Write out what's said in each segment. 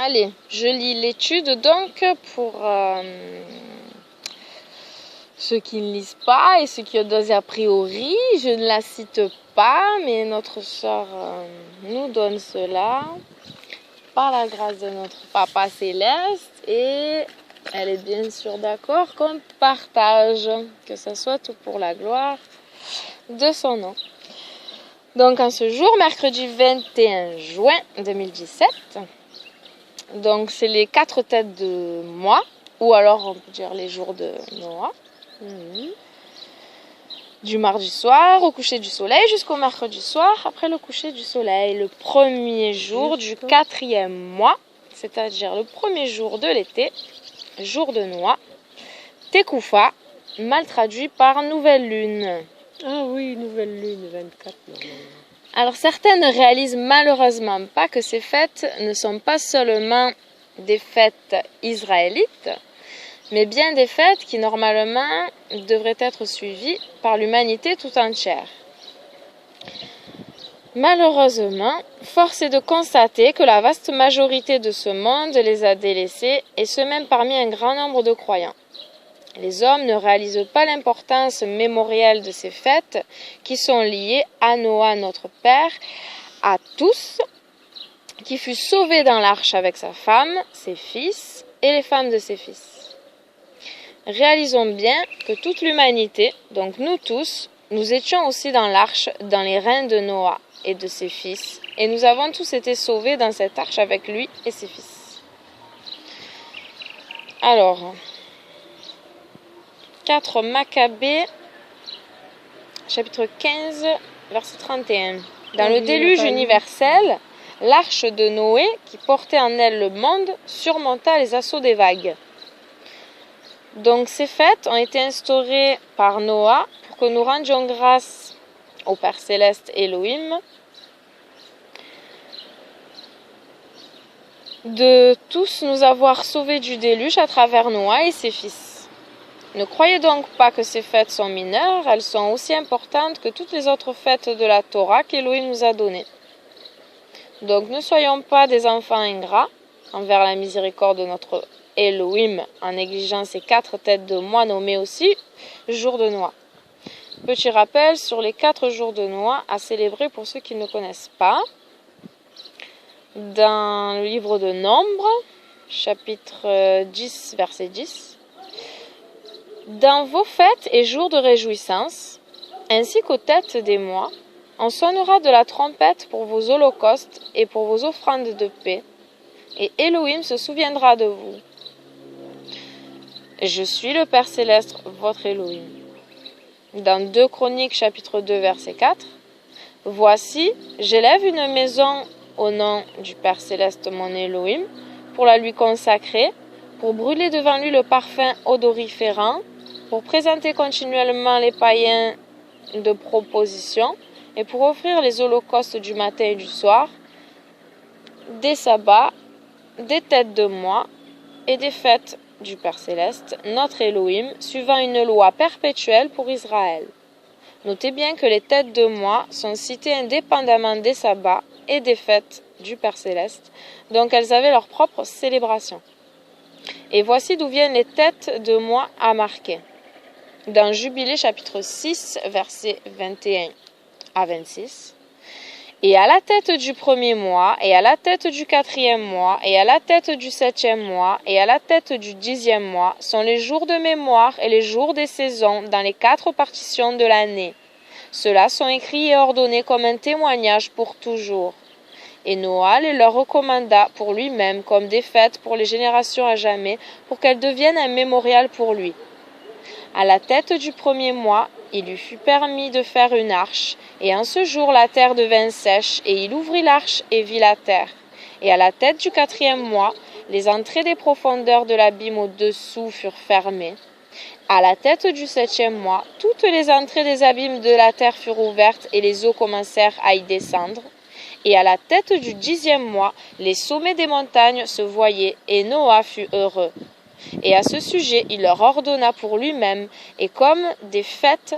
Allez, je lis l'étude donc pour ceux qui ne lisent pas et ceux qui ont des a priori. Je ne la cite pas, mais notre sœur nous donne cela par la grâce de notre Papa Céleste et elle est bien sûr d'accord qu'on partage, que ce soit tout pour la gloire de son nom. Donc en ce jour, mercredi 21 juin 2017, donc c'est les 4 têtes de mois, ou alors on peut dire les jours de Noah, du mardi soir au coucher du soleil jusqu'au mercredi soir après le coucher du soleil, le premier jour du 4e mois, c'est-à-dire le premier jour de l'été, jour de Noah, Tekoufa, mal traduit par nouvelle lune. Ah oui, nouvelle lune, 24. Alors certains ne réalisent malheureusement pas que ces fêtes ne sont pas seulement des fêtes israélites, mais bien des fêtes qui normalement devraient être suivies par l'humanité tout entière. Malheureusement, force est de constater que la vaste majorité de ce monde les a délaissés, et ce même parmi un grand nombre de croyants. Les hommes ne réalisent pas l'importance mémorielle de ces fêtes qui sont liées à Noah, notre Père, à tous, qui fut sauvé dans l'arche avec sa femme, ses fils et les femmes de ses fils. Réalisons bien que toute l'humanité, donc nous tous, nous étions aussi dans l'arche, dans les reins de Noah et de ses fils, et nous avons tous été sauvés dans cette arche avec lui et ses fils. Alors, 4 Maccabées, chapitre 15, verset 31. Dans le déluge universel, l'arche de Noé, qui portait en elle le monde, surmonta les assauts des vagues. Donc ces fêtes ont été instaurées par Noah pour que nous rendions grâce au Père Céleste Elohim de tous nous avoir sauvés du déluge à travers Noah et ses fils. Ne croyez donc pas que ces fêtes sont mineures, elles sont aussi importantes que toutes les autres fêtes de la Torah qu'Elohim nous a données. Donc ne soyons pas des enfants ingrats envers la miséricorde de notre Elohim en négligeant ces 4 têtes de mois nommées aussi jour de Noah. Petit rappel sur les 4 jours de Noah à célébrer pour ceux qui ne connaissent pas. Dans le livre de Nombres, chapitre 10, verset 10. Dans vos fêtes et jours de réjouissance, ainsi qu'aux têtes des mois, on sonnera de la trompette pour vos holocaustes et pour vos offrandes de paix, et Elohim se souviendra de vous. Je suis le Père Céleste, votre Elohim. Dans 2 Chroniques, chapitre 2, verset 4, voici, j'élève une maison au nom du Père Céleste, mon Elohim, pour la lui consacrer, pour brûler devant lui le parfum odoriférant, pour présenter continuellement les païens de proposition, et pour offrir les holocaustes du matin et du soir, des sabbats, des têtes de mois et des fêtes du Père Céleste, notre Elohim, suivant une loi perpétuelle pour Israël. Notez bien que les têtes de mois sont citées indépendamment des sabbats et des fêtes du Père Céleste, donc elles avaient leur propre célébration. Et voici d'où viennent les têtes de mois à marquer. Dans Jubilé chapitre 6, versets 21 à 26. Et à la tête du 1er mois, et à la tête du 4e mois, et à la tête du 7e mois, et à la tête du 10e mois, sont les jours de mémoire et les jours des saisons dans les 4 partitions de l'année. Ceux-là sont écrits et ordonnés comme un témoignage pour toujours. Et Noah les leur recommanda pour lui-même comme des fêtes pour les générations à jamais, pour qu'elles deviennent un mémorial pour lui. À la tête du 1er mois, il lui fut permis de faire une arche, et en ce jour la terre devint sèche, et il ouvrit l'arche et vit la terre. Et à la tête du 4e mois, les entrées des profondeurs de l'abîme au-dessous furent fermées. À la tête du 7e mois, toutes les entrées des abîmes de la terre furent ouvertes, et les eaux commencèrent à y descendre. Et à la tête du 10e mois, les sommets des montagnes se voyaient, et Noah fut heureux. Et à ce sujet, il leur ordonna pour lui-même, et comme des fêtes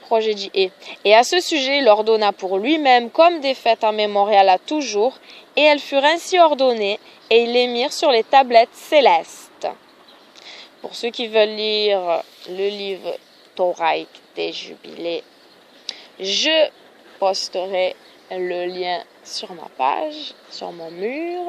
progédie est. Et à ce sujet, il ordonna pour lui-même comme des fêtes en mémorial à toujours, et elles furent ainsi ordonnées, et ils les mirent sur les tablettes célestes. Pour ceux qui veulent lire le livre thoraïque des jubilés, je posterai le lien sur ma page, sur mon mur.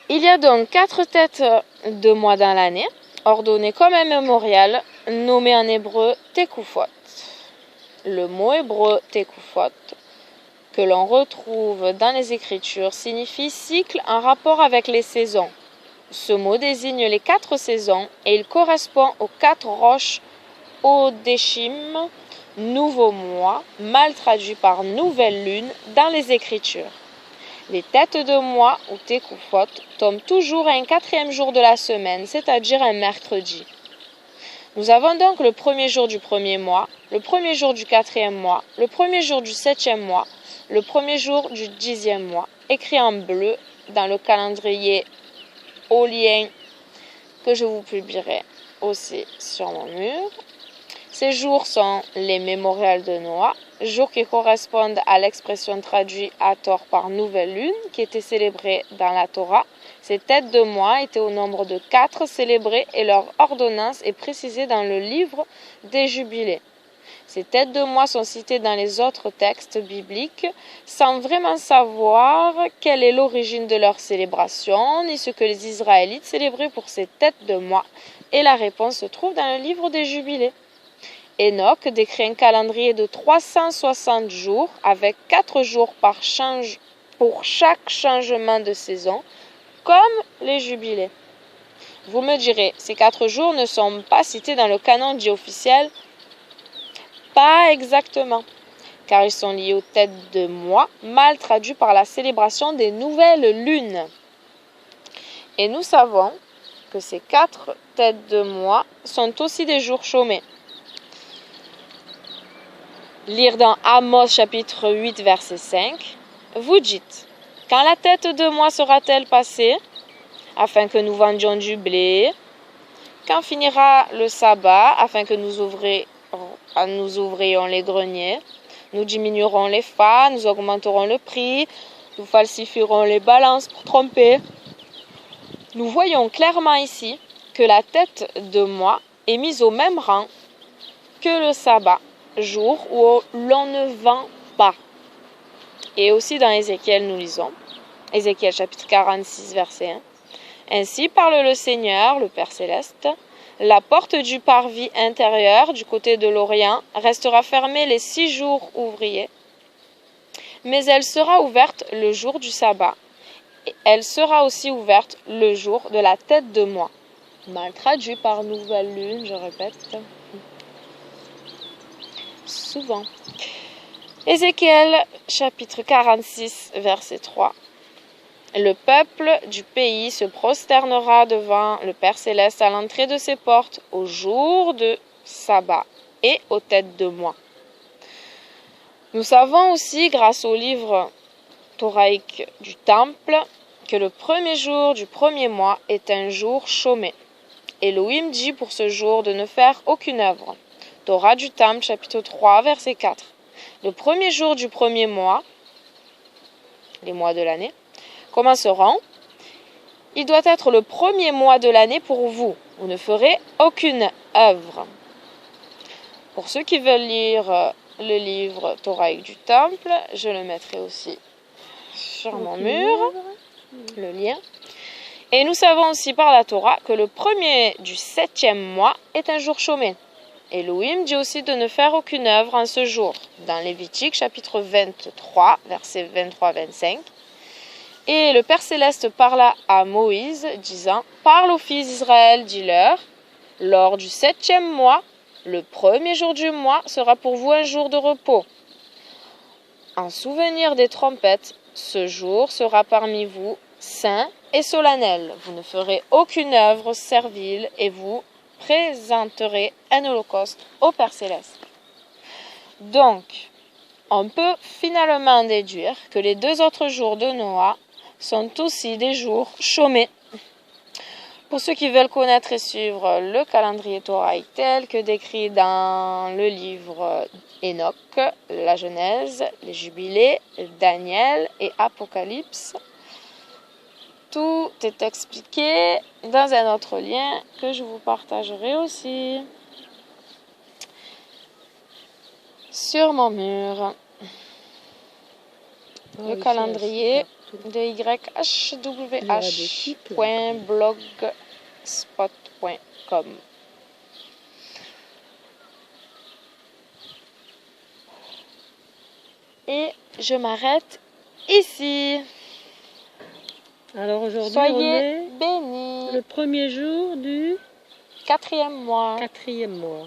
Il y a donc 4 têtes de mois dans l'année, ordonnées comme un mémorial, nommé en hébreu Tekufot. Le mot hébreu Tekufot, que l'on retrouve dans les Écritures, signifie cycle en rapport avec les saisons. Ce mot désigne les 4 saisons et il correspond aux 4 roches Odeshim, nouveau mois, mal traduit par nouvelle lune dans les Écritures. Les têtes de mois ou Tekufot tombent toujours à un 4e jour de la semaine, c'est-à-dire un mercredi. Nous avons donc le premier jour du premier mois, le premier jour du 4e mois, le premier jour du 7e mois, le premier jour du 10e mois, écrit en bleu dans le calendrier olien que je vous publierai aussi sur mon mur. Ces jours sont les mémorials de Noah, jours qui correspondent à l'expression traduite à tort par nouvelle lune qui était célébrée dans la Torah. Ces têtes de mois étaient au nombre de 4 célébrées et leur ordonnance est précisée dans le livre des Jubilés. Ces têtes de mois sont citées dans les autres textes bibliques sans vraiment savoir quelle est l'origine de leur célébration ni ce que les Israélites célébraient pour ces têtes de mois. Et la réponse se trouve dans le livre des Jubilés. Enoch décrit un calendrier de 360 jours avec 4 jours pour chaque changement de saison, comme les jubilés. Vous me direz, ces 4 jours ne sont pas cités dans le canon dit officiel? Pas exactement, car ils sont liés aux têtes de mois, mal traduits par la célébration des nouvelles lunes. Et nous savons que ces 4 têtes de mois sont aussi des jours chômés. Lire dans Amos chapitre 8 verset 5, vous dites, quand la tête de mois sera-t-elle passée, afin que nous vendions du blé? Quand finira le sabbat, afin que nous ouvrions les greniers? Nous diminuerons les fats, nous augmenterons le prix, nous falsifierons les balances pour tromper. Nous voyons clairement ici que la tête de mois est mise au même rang que le sabbat, jour où l'on ne vend pas. Et aussi dans Ézéchiel, nous lisons, Ézéchiel chapitre 46, verset 1. Ainsi parle le Seigneur, le Père céleste, la porte du parvis intérieur du côté de l'Orient restera fermée les 6 jours ouvriers, mais elle sera ouverte le jour du sabbat. Et elle sera aussi ouverte le jour de la tête de mois. Mal traduit par nouvelle lune, je répète. Souvent. Ézéchiel chapitre 46 verset 3. Le peuple du pays se prosternera devant le Père céleste à l'entrée de ses portes au jour de sabbat et aux têtes de mois. Nous savons aussi, grâce au livre thoraïque du temple, que le premier jour du premier mois est un jour chômé. Elohim dit pour ce jour de ne faire aucune œuvre. Torah du Temple, chapitre 3, verset 4. Le premier jour du premier mois, les mois de l'année, commenceront. Il doit être le premier mois de l'année pour vous. Vous ne ferez aucune œuvre. Pour ceux qui veulent lire le livre thoraïque du Temple, je le mettrai aussi sur mon mur, le lien. Et nous savons aussi par la Torah que le premier du 7e mois est un jour chômé. Elohim dit aussi de ne faire aucune œuvre en ce jour, dans Lévitique chapitre 23, versets 23-25. Et le Père Céleste parla à Moïse, disant, « Parle aux fils d'Israël, dis-leur, lors du 7e mois, le premier jour du mois sera pour vous un jour de repos. En souvenir des trompettes, ce jour sera parmi vous saint et solennel. Vous ne ferez aucune œuvre servile et vous présenterez un holocauste au Père Céleste. » Donc, on peut finalement déduire que les 2 autres jours de Noah sont aussi des jours chômés. Pour ceux qui veulent connaître et suivre le calendrier thoraïque tel que décrit dans le livre Enoch, la Genèse, les Jubilés, Daniel et Apocalypse, tout est expliqué dans un autre lien que je vous partagerai aussi sur mon mur. Le calendrier de yhwh.blogspot.com. Et je m'arrête ici. Alors aujourd'hui, Soyez on est bénis. le premier jour du 4e mois. 4e mois.